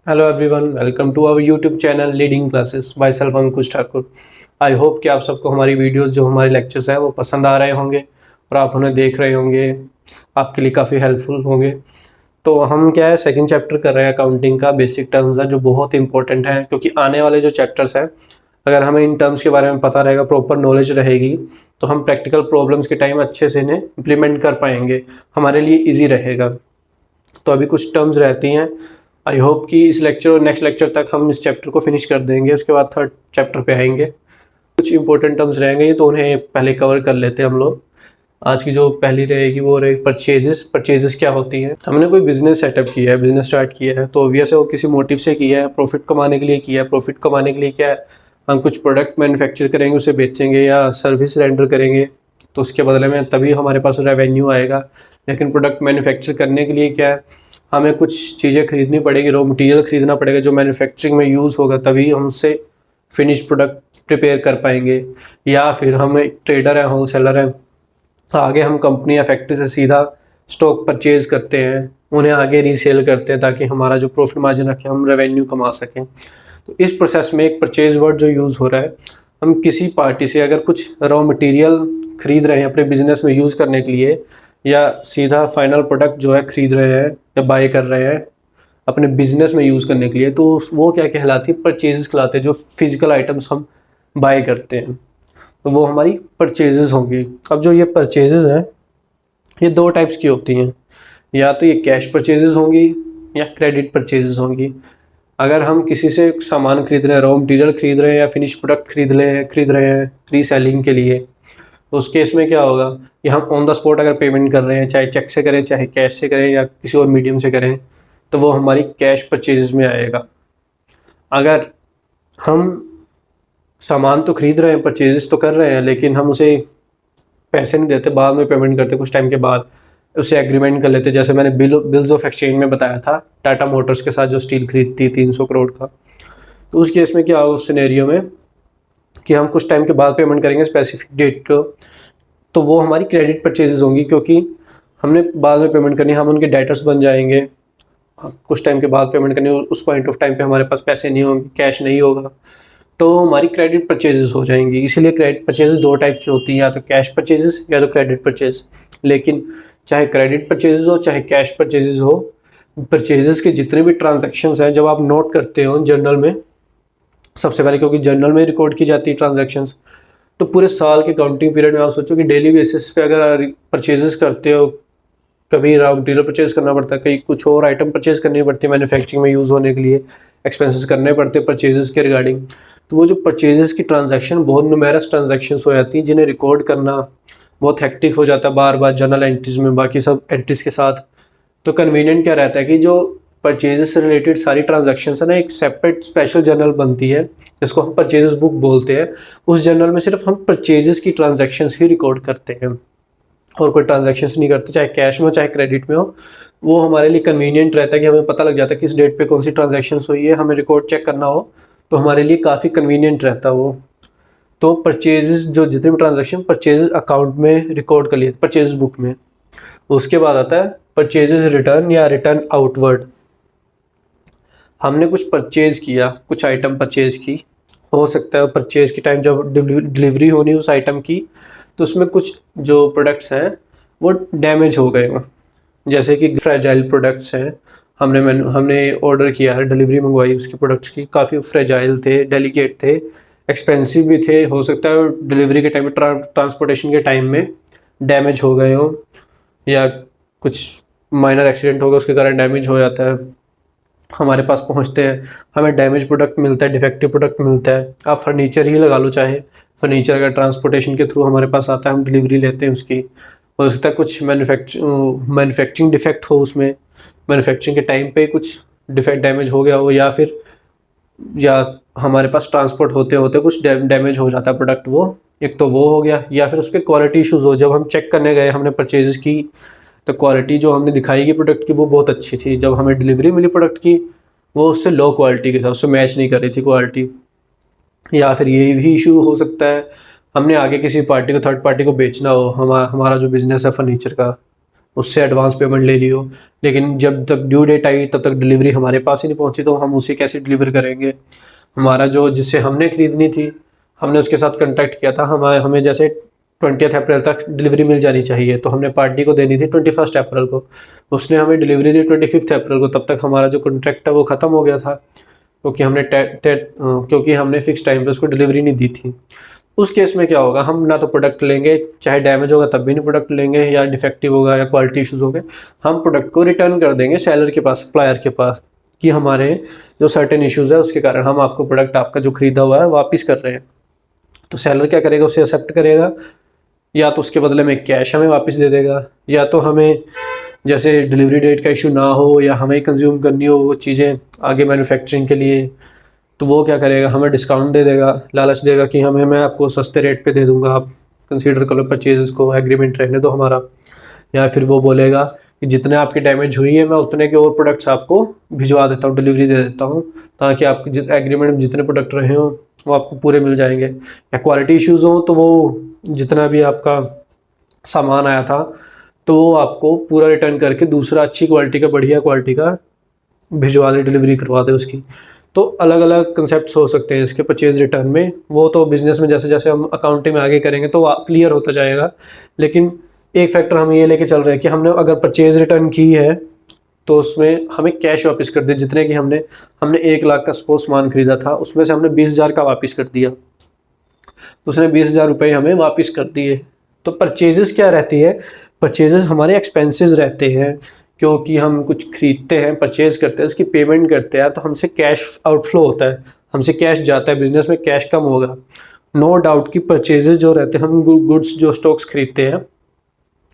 Hello everyone, welcome to our YouTube channel leading classes by self Ankush Thakur. I hope कि आप सबको हमारी videos जो हमारे लेक्चर्स हैं वो पसंद आ रहे होंगे और आप उन्हें देख रहे होंगे, आपके लिए काफ़ी हेल्पफुल होंगे। तो हम क्या है, सेकंड चैप्टर कर रहे हैं अकाउंटिंग का। बेसिक टर्म्स है जो बहुत इंपॉर्टेंट है, क्योंकि आने वाले जो चैप्टर्स हैं अगर हमें इन टर्म्स के बारे में पता रहेगा, प्रॉपर नॉलेज रहेगी, तो हम प्रैक्टिकल प्रॉब्लम्स के टाइम अच्छे से इन्हें इम्प्लीमेंट कर पाएंगे, हमारे लिए ईजी रहेगा। तो अभी कुछ टर्म्स रहती हैं। आई होप कि इस लेक्चर और नेक्स्ट लेक्चर तक हम इस चैप्टर को फिनिश कर देंगे, उसके बाद थर्ड चैप्टर पे आएंगे। कुछ इंपॉर्टेंट टर्म्स रहेंगे तो उन्हें पहले कवर कर लेते हैं हम लोग। आज की जो पहली रहेगी वो रहेगी परचेजेस। परचेजेस क्या होती हैं? हमने कोई बिजनेस सेटअप किया है, बिजनेस स्टार्ट किया है, तो ऑब्वियस है वो किसी मोटिव से किया है, प्रॉफिट कमाने के लिए किया है। प्रॉफिट कमाने के लिए क्या है, हम कुछ प्रोडक्ट मैन्युफैक्चर करेंगे, उसे बेचेंगे या सर्विस रेंडर करेंगे, तो उसके बदले में तभी हमारे पास रेवेन्यू आएगा। लेकिन प्रोडक्ट मैन्युफैक्चर करने के लिए क्या है, हमें कुछ चीज़ें खरीदनी पड़ेगी, रॉ मटेरियल खरीदना पड़ेगा जो मैन्युफैक्चरिंग में यूज़ होगा, तभी हम उससे फिनिश प्रोडक्ट प्रिपेयर कर पाएंगे। या फिर हम एक ट्रेडर हैं, होलसेलर हैं, आगे हम कंपनी या फैक्ट्री से सीधा स्टॉक परचेज करते हैं, उन्हें आगे रीसेल करते हैं ताकि हमारा जो प्रॉफिट मार्जिन रखें हम रेवेन्यू कमा सकें। तो इस प्रोसेस में एक परचेज वर्ड जो यूज़ हो रहा है, हम किसी पार्टी से अगर कुछ रॉ मटेरियल खरीद रहे हैं अपने बिजनेस में यूज़ करने के लिए, या सीधा फाइनल प्रोडक्ट जो है खरीद रहे हैं या बाय कर रहे हैं अपने बिजनेस में यूज़ करने के लिए, तो वो क्या कहलाती है, परचेजेस कहलाते हैं। जो फिजिकल आइटम्स हम बाय करते हैं तो वो हमारी परचेजेस होंगी। अब जो ये परचेजेस हैं ये दो टाइप्स की होती हैं, या तो ये कैश परचेजेस होंगी या क्रेडिट परचेजेस होंगी। अगर हम किसी से सामान खरीद रहे हैं, रॉ मटेरियल खरीद रहे हैं या फिनिश प्रोडक्ट खरीद रहे हैं रीसेलिंग के लिए, तो उस केस में क्या होगा कि हम ऑन द स्पॉट अगर पेमेंट कर रहे हैं, चाहे चेक से करें, चाहे कैश से करें या किसी और मीडियम से करें, तो वो हमारी कैश परचेजेस में आएगा। अगर हम सामान तो खरीद रहे हैं, परचेजेस तो कर रहे हैं, लेकिन हम उसे पैसे नहीं देते, बाद में पेमेंट करते, कुछ टाइम के बाद उससे एग्रीमेंट कर लेते। जैसे मैंने बिल्स ऑफ एक्सचेंज में बताया था, टाटा मोटर्स के साथ जो स्टील खरीदती 300 करोड़ का, तो उस केस में क्या होगा उस सिनेरियो में कि हम कुछ टाइम के बाद पेमेंट करेंगे स्पेसिफिक डेट को, तो वो हमारी क्रेडिट परचेजेस होंगी, क्योंकि हमने बाद में पेमेंट करनी, हम उनके डेटर्स बन जाएंगे। कुछ टाइम के बाद पेमेंट करनी, उस पॉइंट ऑफ टाइम पे हमारे पास पैसे नहीं होंगे, कैश नहीं होगा, तो हमारी क्रेडिट परचेजेस हो जाएंगी। इसीलिए क्रेडिट परचेजेस दो टाइप की होती हैं, या तो कैश परचेजेस या तो क्रेडिट परचेज। लेकिन चाहे क्रेडिट परचेजेस हो चाहे कैश परचेजेस हो, परचेजेस के जितने भी ट्रांजैक्शंस हैं जब आप नोट करते हो जर्नल में, सबसे पहले क्योंकि जर्नल में रिकॉर्ड की जाती है ट्रांजैक्शंस, तो पूरे साल के काउंटिंग पीरियड में आप सोचो कि डेली बेसिस पे अगर परचेजेस करते हो, कभी रॉ मटेरियल परचेज करना पड़ता है, कहीं कुछ और आइटम परचेज करनी पड़ती है मैन्युफैक्चरिंग में यूज़ होने के लिए, एक्सपेंसेस करने पड़ते हैं परचेजेस के रिगार्डिंग, तो वो जो परचेजेस की ट्रांजैक्शन बहुत न्यूमेरस ट्रांजैक्शंस हो जाती हैं, जिन्हें रिकॉर्ड करना बहुत हेक्टिक हो जाता है बार बार जर्नल एंट्रीज में बाकी सब एंट्रीज के साथ। तो कन्वीनियंट क्या रहता है कि जो परचेजेस से रिलेटेड सारी ट्रांजैक्शंस है ना, एक सेपरेट स्पेशल जर्नल बनती है जिसको हम परचेजेस बुक बोलते हैं। उस जर्नल में सिर्फ हम परचेजेस की ट्रांजैक्शंस ही रिकॉर्ड करते हैं और कोई ट्रांजैक्शंस नहीं करते, चाहे कैश में हो चाहे क्रेडिट में हो। वो हमारे लिए कन्वीनियंट रहता है कि हमें पता लग जाता है किस डेट पे कौन सी ट्रांजैक्शंस हुई है, हमें रिकॉर्ड चेक करना हो तो हमारे लिए काफ़ी कन्वीनियंट रहता है वो। तो परचेजेस जो जितने भी ट्रांजैक्शन परचेजेस अकाउंट में रिकॉर्ड कर लिए परचेज बुक में। उसके बाद आता है परचेजेस रिटर्न या रिटर्न आउटवर्ड। हमने कुछ परचेज किया, कुछ आइटम परचेज की, हो सकता है परचेज के टाइम जब डिलीवरी होनी उस आइटम की, तो उसमें कुछ जो प्रोडक्ट्स हैं वो डैमेज हो गए हों, जैसे कि फ्रेजाइल प्रोडक्ट्स हैं। हमने ऑर्डर किया है, डिलीवरी मंगवाई उसकी प्रोडक्ट्स की, काफ़ी फ्रेजाइल थे, डेलिकेट थे, एक्सपेंसिव भी थे। हो सकता है डिलीवरी के टाइम में ट्रांसपोर्टेशन के टाइम में डैमेज हो गए हों, या कुछ माइनर एक्सीडेंट होगा उसके कारण डैमेज हो जाता है। हमारे पास पहुंचते हैं, हमें डैमेज प्रोडक्ट मिलता है, डिफेक्टिव प्रोडक्ट मिलता है। आप फर्नीचर ही लगा लो, चाहे फर्नीचर अगर ट्रांसपोर्टेशन के थ्रू हमारे पास आता है, हम डिलीवरी लेते हैं उसकी, हो सकता है कुछ मैन्युफैक्चरिंग डिफेक्ट हो, उसमें मैन्युफैक्चरिंग के टाइम पे कुछ डिफेक्ट डैमेज हो गया हो, या हमारे पास ट्रांसपोर्ट होते होते कुछ डैमेज हो जाता है प्रोडक्ट। वो एक तो वो हो गया, या फिर उसके क्वालिटी इशूज़ हो, जब हम चेक करने गए हमने परचेज की तो क्वालिटी जो हमने दिखाई की प्रोडक्ट की वो बहुत अच्छी थी, जब हमें डिलीवरी मिली प्रोडक्ट की वो उससे लो क्वालिटी की था, उससे मैच नहीं कर रही थी क्वालिटी। या फिर ये भी इशू हो सकता है हमने आगे किसी पार्टी को, थर्ड पार्टी को बेचना हो, हमारा जो बिज़नेस है फर्नीचर का, उससे एडवांस पेमेंट ले ली हो, लेकिन जब तक ड्यू डेट आई तब तक डिलीवरी हमारे पास ही नहीं पहुंची, तो हम उसे कैसे डिलीवर करेंगे। हमारा जो जिससे हमने ख़रीदनी थी, हमने उसके साथ कॉन्टैक्ट किया था, हमें जैसे 20 अप्रैल तक डिलीवरी मिल जानी चाहिए, तो हमने पार्टी को देनी थी 21 अप्रैल को, उसने हमें डिलीवरी दी 25 अप्रैल को। तब तक हमारा जो कॉन्ट्रैक्ट है वो ख़त्म हो गया था, क्योंकि हमने फ़िक्स टाइम पे उसको डिलीवरी नहीं दी थी। उस केस में क्या होगा, हम ना तो प्रोडक्ट लेंगे, चाहे डैमेज होगा तब भी नहीं प्रोडक्ट लेंगे, या डिफेक्टिव होगा या क्वालिटी इशूज़ हो गए, हम प्रोडक्ट को रिटर्न कर देंगे सेलर के पास, सप्लायर के पास, कि हमारे जो सर्टेन इश्यूज़ है उसके कारण हम आपको प्रोडक्ट आपका जो ख़रीदा हुआ है वापस कर रहे हैं। तो सेलर क्या करेगा, उसे एक्सेप्ट करेगा, या तो उसके बदले में कैश हमें वापस दे देगा, या तो हमें जैसे डिलीवरी डेट का इशू ना हो या हमें कंज्यूम करनी हो वो चीज़ें आगे मैन्युफैक्चरिंग के लिए, तो वो क्या करेगा, हमें डिस्काउंट दे देगा, लालच देगा कि मैं आपको सस्ते रेट पे दे दूंगा, आप कंसीडर कर लो परचेज़ को, एग्रीमेंट रहने दो हमारा। या फिर वो बोलेगा कि जितने आपकी डैमेज हुई है मैं उतने के और प्रोडक्ट्स आपको भिजवा देता हूँ, डिलीवरी दे देता हूँ, ताकि आपके एग्रीमेंट में जितने प्रोडक्ट रहे हों वो आपको पूरे मिल जाएंगे। या क्वालिटी इश्यूज़ हों तो वो जितना भी आपका सामान आया था तो वो आपको पूरा रिटर्न करके दूसरा अच्छी क्वालिटी का, बढ़िया क्वालिटी का भिजवा दे, डिलीवरी करवा दे उसकी। तो अलग अलग कंसेप्ट्स हो सकते हैं इसके परचेज़ रिटर्न में, वो तो बिज़नेस में जैसे जैसे हम अकाउंटिंग में आगे करेंगे तो क्लियर होता जाएगा। लेकिन एक फैक्टर हम ये लेके चल रहे हैं कि हमने अगर परचेज़ रिटर्न की है तो उसमें हमें कैश वापस कर दे, जितने की हमने 1 लाख का सपोज सामान खरीदा था, उसमें से हमने 20,000 का वापस कर दिया, उसने 20,000 रुपये हमें वापस कर दिए। तो परचेजेस क्या रहती है, परचेजेस हमारे एक्सपेंसेस रहते हैं, क्योंकि हम कुछ खरीदते हैं, परचेज़ करते हैं, उसकी पेमेंट करते हैं, तो हमसे कैश आउटफ्लो होता है, हमसे कैश जाता है, बिजनेस में कैश कम होगा। नो डाउट कि परचेजेस जो रहते हैं, हम गुड्स जो स्टॉक्स खरीदते हैं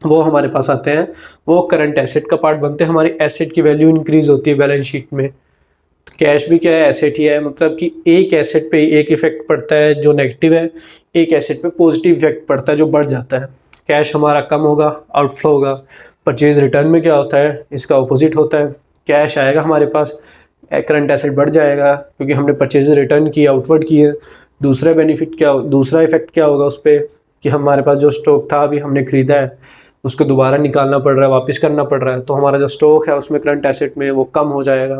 वो हमारे पास आते हैं, वो करंट एसेट का पार्ट बनते हैं, हमारी एसेट की वैल्यू इंक्रीज होती है बैलेंस शीट में। तो कैश भी क्या है, एसेट ही है, मतलब कि एक एसेट पे एक इफेक्ट पड़ता है जो नेगेटिव है, एक एसेट पे पॉजिटिव इफेक्ट पड़ता है जो बढ़ जाता है। कैश हमारा कम होगा, आउटफ्लो होगा। परचेज रिटर्न में क्या होता है, इसका अपोजिट होता है, कैश आएगा हमारे पास, करंट एसेट बढ़ जाएगा क्योंकि हमने परचेज रिटर्न की, आउटवर्ड किए। दूसरा बेनिफिट क्या, दूसरा इफेक्ट क्या होगा उस पर, कि हमारे पास जो स्टॉक था अभी हमने ख़रीदा है उसको दोबारा निकालना पड़ रहा है, वापस करना पड़ रहा है, तो हमारा जो स्टॉक है उसमें करंट एसेट में वो कम हो जाएगा।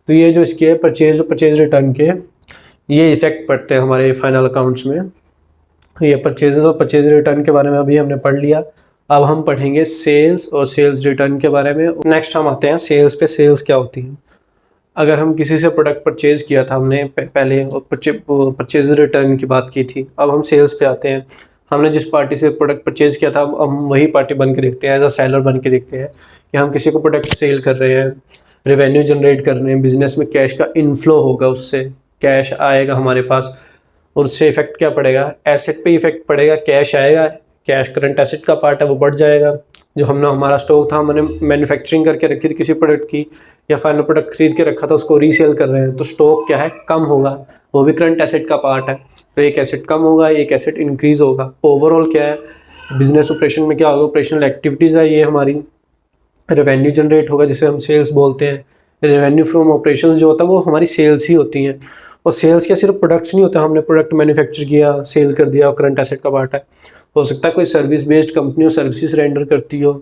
तो ये जो इसके परचेज रिटर्न के ये इफ़ेक्ट पड़ते हैं हमारे फाइनल अकाउंट्स में। ये परचेजेस और परचेज रिटर्न के बारे में अभी हमने पढ़ लिया। अब हम पढ़ेंगे सेल्स और सेल्स रिटर्न के बारे में। नेक्स्ट हम आते हैं सेल्स पे। सेल्स क्या होती है, अगर हम किसी से प्रोडक्ट परचेज़ किया था हमने पहले और परचेज रिटर्न की बात की थी, अब हम सेल्स पे आते हैं। हमने जिस पार्टी से प्रोडक्ट परचेज़ किया था अब हम वही पार्टी बन के देखते हैं, एज अ सेलर बन के देखते हैं कि हम किसी को प्रोडक्ट सेल कर रहे हैं, रेवेन्यू जनरेट कर रहे हैं, बिजनेस में कैश का इनफ्लो होगा, उससे कैश आएगा हमारे पास, और उससे इफेक्ट क्या पड़ेगा, एसेट पे इफेक्ट पड़ेगा। कैश आएगा, कैश करंट एसेट का पार्ट है वो बढ़ जाएगा। जो हमने हमारा स्टॉक था, हमने मैन्युफैक्चरिंग करके रखी थी किसी प्रोडक्ट की, या फाइनल प्रोडक्ट खरीद के रखा था उसको रीसेल कर रहे हैं, तो स्टॉक क्या है, कम होगा, वो भी करंट एसेट का पार्ट है। तो एक एसेट कम होगा, एक एसेट इंक्रीज होगा। ओवरऑल क्या है, बिजनेस ऑपरेशन में क्या होगा, ऑपरेशनल एक्टिविटीज़ है ये हमारी, रेवेन्यू जनरेट होगा जिसे हम सेल्स बोलते हैं। रेवेन्यू फ्रॉम ऑपरेशंस जो होता है वो हमारी सेल्स ही होती हैं। और सेल्स क्या सिर्फ प्रोडक्ट्स नहीं होता, हमने प्रोडक्ट मैन्युफैक्चर किया, सेल कर दिया, और करंट एसेट का पार्ट है। हो सकता है कोई सर्विस बेस्ड कंपनी हो, सर्विसेज रेंडर करती हो,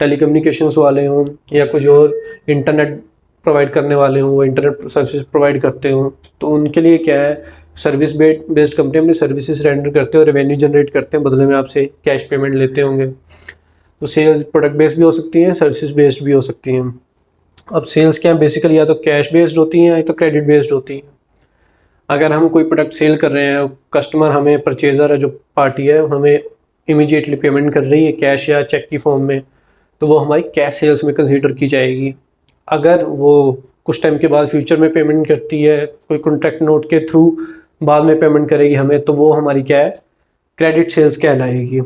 टेलीकम्युनिकेशंस वाले हों, या कुछ और इंटरनेट प्रोवाइड करने वाले हों, वो इंटरनेट सर्विस प्रोवाइड करते हों, तो उनके लिए क्या है, सर्विस बेस्ड कंपनी अपनी सर्विसेज रेंडर करते हैं और रेवेन्यू जनरेट करते हैं, बदले में आपसे कैश पेमेंट लेते होंगे। तो सेल्स प्रोडक्ट बेस्ड भी हो सकती हैं, सर्विसेज बेस्ड भी हो सकती हैं। अब सेल्स क्या है, बेसिकली या तो कैश बेस्ड होती हैं या तो क्रेडिट बेस्ड होती हैं। अगर हम कोई प्रोडक्ट सेल कर रहे हैं, कस्टमर हमें, परचेज़र है जो पार्टी है, हमें इमीडिएटली पेमेंट कर रही है कैश या चेक की फॉर्म में, तो वो हमारी कैश सेल्स में कंसीडर की जाएगी। अगर वो कुछ टाइम के बाद फ्यूचर में पेमेंट करती है, कोई कॉन्ट्रैक्ट नोट के थ्रू बाद में पेमेंट करेगी हमें, तो वो हमारी क्या है, क्रेडिट सेल्स कहलाएगी।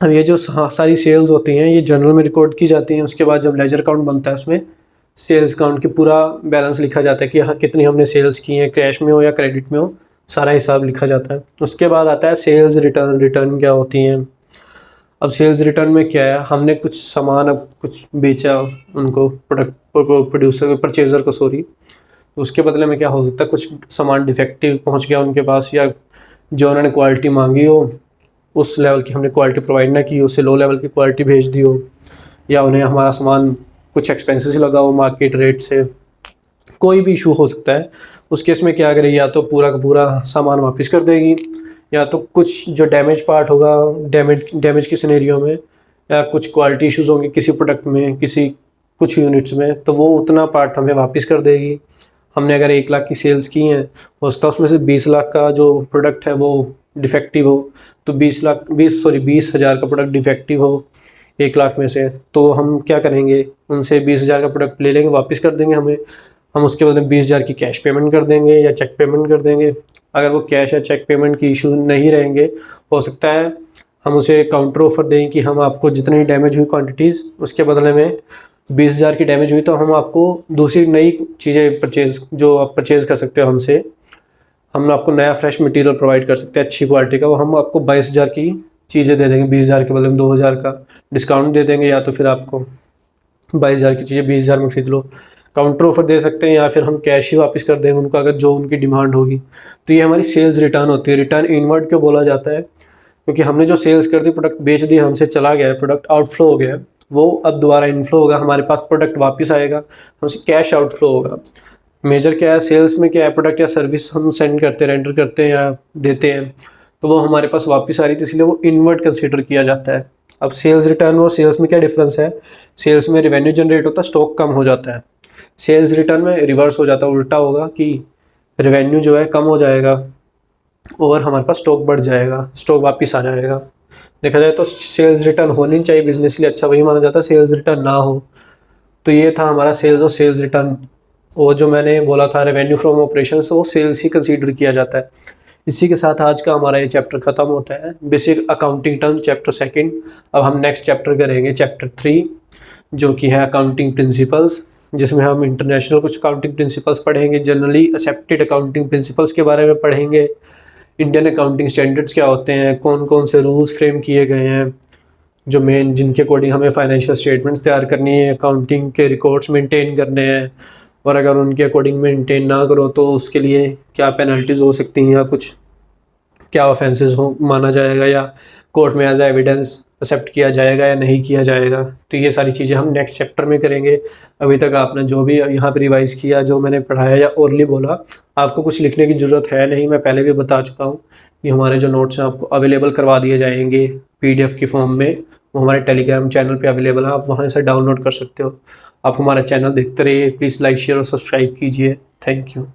अब ये जो सारी सेल्स होती हैं ये जर्नल में रिकॉर्ड की जाती हैं। उसके बाद जब लेजर अकाउंट बनता है उसमें सेल्स अकाउंट की पूरा बैलेंस लिखा जाता है कि हाँ कितनी हमने सेल्स की हैं, कैश में हो या क्रेडिट में हो, सारा हिसाब लिखा जाता है। उसके बाद आता है सेल्स रिटर्न। रिटर्न क्या होती हैं, अब सेल्स रिटर्न में क्या है, हमने कुछ सामान अब कुछ बेचा उनको, प्रोडक्ट प्रोड्यूसर परचेज़र को, सॉरी, उसके बदले में क्या हो सकता है, कुछ सामान डिफेक्टिव पहुंच गया उनके पास, या जो उन्होंने क्वालिटी मांगी हो उस लेवल की हमने क्वालिटी प्रोवाइड ना की, उससे लो लेवल की क्वालिटी भेज दी हो, या उन्हें हमारा सामान कुछ एक्सपेंसिव लगा हो मार्केट रेट से, कोई भी इशू हो सकता है। उस केस में क्या करेगी, या तो पूरा का पूरा सामान वापस कर देगी, या तो कुछ जो डैमेज पार्ट होगा, डैमेज की सिनेरियो में, या कुछ क्वालिटी इश्यूज होंगे किसी प्रोडक्ट में, किसी कुछ यूनिट्स में, तो वो उतना पार्ट हमें वापस कर देगी। हमने अगर 1 लाख की सेल्स की हैं, हो सकता है उसमें से 20 लाख का जो प्रोडक्ट है वो डिफेक्टिव हो, तो 20,000 का प्रोडक्ट डिफेक्टिव हो 1 लाख में से, तो हम क्या करेंगे, उनसे 20,000 का प्रोडक्ट ले लेंगे, वापस कर देंगे हमें, हम उसके बदले 20,000 की कैश पेमेंट कर देंगे या चेक पेमेंट कर देंगे। अगर वो कैश या चेक पेमेंट की इशू नहीं रहेंगे, हो सकता है हम उसे काउंटर ऑफर दें कि हम आपको जितनी डैमेज हुई क्वांटिटीज़, उसके बदले में 20,000 की डैमेज हुई तो हम आपको दूसरी नई चीज़ें जो आप परचेज़ कर सकते हो हमसे, हम आपको नया फ्रेश मटेरियल प्रोवाइड कर सकते हैं अच्छी क्वालिटी का, वो हम आपको 22,000 की चीज़ें दे देंगे, 20,000 के बदले में 2,000 का डिस्काउंट दे देंगे, या तो फिर आपको 22,000 की चीज़ें 20,000 में खरीद लो, काउंटर ऑफर दे सकते हैं, या फिर हम कैश ही वापस कर देंगे उनको अगर जो उनकी डिमांड होगी। तो ये हमारी सेल्स रिटर्न होती है। रिटर्न इनवर्ड क्यों बोला जाता है, क्योंकि हमने जो सेल्स कर दी, प्रोडक्ट बेच दी, हमसे चला गया है, प्रोडक्ट आउटफ्लो हो गया है, वो अब दोबारा इनफ्लो होगा, हमारे पास प्रोडक्ट वापस आएगा, हमसे कैश आउटफ्लो होगा। मेजर क्या है सेल्स में, क्या है, प्रोडक्ट या सर्विस हम सेंड करते हैं, रेंडर करते हैं या देते हैं, तो वो हमारे पास वापस आ रही थी, इसलिए वो इनवर्ड कंसीडर किया जाता है। अब सेल्स रिटर्न और सेल्स में क्या डिफरेंस है, सेल्स में रेवेन्यू जनरेट होता है, स्टॉक कम हो जाता है, सेल्स रिटर्न में रिवर्स हो जाता है, उल्टा होगा कि रेवेन्यू जो है कम हो जाएगा और हमारे पास स्टॉक बढ़ जाएगा, स्टॉक वापस आ जाएगा। देखा जाए तो सेल्स रिटर्न होनी चाहिए, बिजनेस के लिए अच्छा वही माना जाता है, सेल्स रिटर्न ना हो। तो ये था हमारा सेल्स और सेल्स रिटर्न। और जो मैंने बोला था रेवेन्यू फ्रॉम ऑपरेशंस, वो सेल्स ही कंसीडर किया जाता है। इसी के साथ आज का हमारा ये चैप्टर ख़त्म होता है, बेसिक अकाउंटिंग टर्म चैप्टर 2। अब हम नेक्स्ट चैप्टर करेंगे चैप्टर 3, जो कि है अकाउंटिंग प्रिंसिपल्स, जिसमें हम इंटरनेशनल कुछ अकाउंटिंग प्रिंसिपल्स पढ़ेंगे, जनरली एक्सेप्टेड अकाउंटिंग प्रिंसिपल्स के बारे में पढ़ेंगे, इंडियन अकाउंटिंग स्टैंडर्ड्स क्या होते हैं, कौन कौन से रूल्स फ्रेम किए गए हैं, जो मेन जिनके अकॉर्डिंग हमें फाइनेंशियल स्टेटमेंट्स तैयार करनी है, अकाउंटिंग के रिकॉर्ड्स मेंटेन करने हैं, और अगर उनके अकॉर्डिंग मेंटेन ना करो तो उसके लिए क्या पेनल्टीज हो सकती हैं, या कुछ क्या ऑफेंसेस हो माना जाएगा, या कोर्ट में एज एविडेंस एक्सेप्ट किया जाएगा या नहीं किया जाएगा। तो ये सारी चीज़ें हम नेक्स्ट चैप्टर में करेंगे। अभी तक आपने जो भी यहाँ पर रिवाइज़ किया, जो मैंने पढ़ाया या ओरली बोला, आपको कुछ लिखने की ज़रूरत है नहीं, मैं पहले भी बता चुका हूँ कि हमारे जो नोट्स हैं आपको अवेलेबल करवा दिए जाएंगे PDF की फॉर्म में, वो हमारे टेलीग्राम चैनल पे अवेलेबल है, आप वहाँ से डाउनलोड कर सकते हो। आप हमारा चैनल देखते रहिए, प्लीज़ लाइक शेयर और सब्सक्राइब कीजिए। Thank you.